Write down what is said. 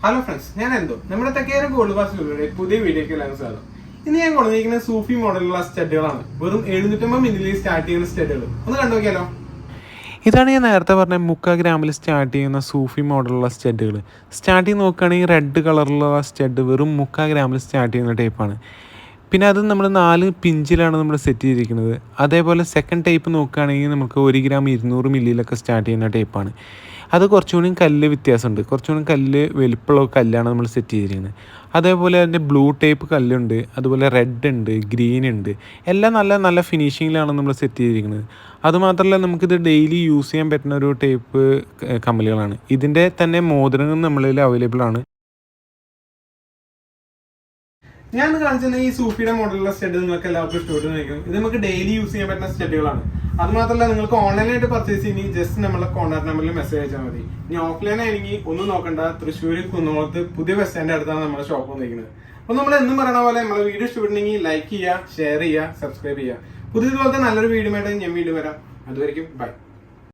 Hello friends, ഞാൻ എന്തോ നമ്മുടെ തെക്കേര ഗോൾഡ് ബാസിലൂടെ പുതിയ വീഡിയോക്ക് എല്ലാം സ്വാഗതം. ഇന്ന് ഞാൻ കൊണ്ടുവന്നിരിക്കുന്ന സൂഫി മോഡലുള്ള സ്റ്റഡുകളാണ്. വെറും 750 മില്ലിൽ സ്റ്റാർട്ട് ചെയ്യുന്ന സ്റ്റഡുകൾ. ഒന്ന് കണ്ടുനോക്കിയാലോ. ഇതാണ് ഞാൻ നേരത്തെ പറഞ്ഞ 3 ഗ്രാമിൽ സ്റ്റാർട്ട് ചെയ്യുന്ന സൂഫി മോഡലുള്ള സ്റ്റഡുകൾ. സ്റ്റാർട്ടിങ് നോക്കുകയാണെങ്കിൽ റെഡ് കളറിലുള്ള സ്റ്റഡ് വെറും 3 ഗ്രാമിൽ സ്റ്റാർട്ട് ചെയ്യുന്ന ടൈപ്പാണ്. പിന്നെ അത് നമ്മൾ 4 പിഞ്ചിലാണ് നമ്മൾ സെറ്റ് ചെയ്തിരിക്കുന്നത്. അതേപോലെ സെക്കൻഡ് ടൈപ്പ് നോക്കുകയാണെങ്കിൽ നമുക്ക് 1 ഗ്രാം 200 മില്ലിയിലൊക്കെ സ്റ്റാർട്ട് ചെയ്യുന്ന ടൈപ്പാണ്. അത് കുറച്ചുകൂടി കല്ല് വ്യത്യാസമുണ്ട്. കുറച്ചുകൂടി കല്ല് വലിപ്പമുള്ള കല്ലാണ് നമ്മൾ സെറ്റ് ചെയ്തിരിക്കുന്നത്. അതേപോലെ അതിൻ്റെ ബ്ലൂ ടൈപ്പ് കല്ലുണ്ട്, അതുപോലെ റെഡ് ഉണ്ട്, ഗ്രീൻ ഉണ്ട്. എല്ലാം നല്ല നല്ല ഫിനിഷിങ്ങിലാണ് നമ്മൾ സെറ്റ് ചെയ്തിരിക്കുന്നത്. അതുമാത്രമല്ല നമുക്കിത് ഡെയിലി യൂസ് ചെയ്യാൻ പറ്റുന്ന ഒരു ടൈപ്പ് കമ്മലുകളാണ്. ഇതിൻ്റെ തന്നെ മോതിരങ്ങൾ നമ്മളിൽ അവൈലബിൾ ആണ്. ഞാൻ കാണിച്ചിരുന്ന ഈ സൂഫിയുടെ മോഡലുള്ള സ്റ്റഡ് നിങ്ങൾക്ക് എല്ലാവർക്കും ഇഷ്ടപ്പെട്ടു. ഇത് നമുക്ക് ഡെയിലി യൂസ് ചെയ്യാൻ പറ്റുന്ന സ്റ്റഡുകളാണ്. അതുമാത്രമല്ല നിങ്ങൾക്ക് ഓൺലൈനായിട്ട് പർച്ചേസ് ചെയ്യുന്ന ജസ്റ്റ് നമ്മളെ കോൺടാക്ട് നമ്പറിൽ മെസ്സേജ് അയച്ചാൽ മതി. ഇനി ഓഫ്ലൈൻ ആണെങ്കിൽ ഒന്നും നോക്കണ്ട, തൃശ്ശൂർ കുന്നോളത്ത് പുതിയ ബസ് സ്റ്റാൻഡ് അടുത്താണ് നമ്മുടെ ഷോപ്പ് വന്നിരിക്കുന്നത്. അപ്പോൾ നമ്മൾ എന്നും പറയണ പോലെ നമ്മളെ വീഡിയോ ഇഷ്ടപ്പെട്ടുണ്ടെങ്കിൽ ലൈക്ക് ചെയ്യുക, ഷെയർ ചെയ്യുക, സബ്സ്ക്രൈബ് ചെയ്യുക. പുതിയതുപോലത്തെ നല്ലൊരു വീഡിയോ ആയിട്ട് ഞാൻ വീണ്ടും വരാം. അതുവരെയും ബൈ.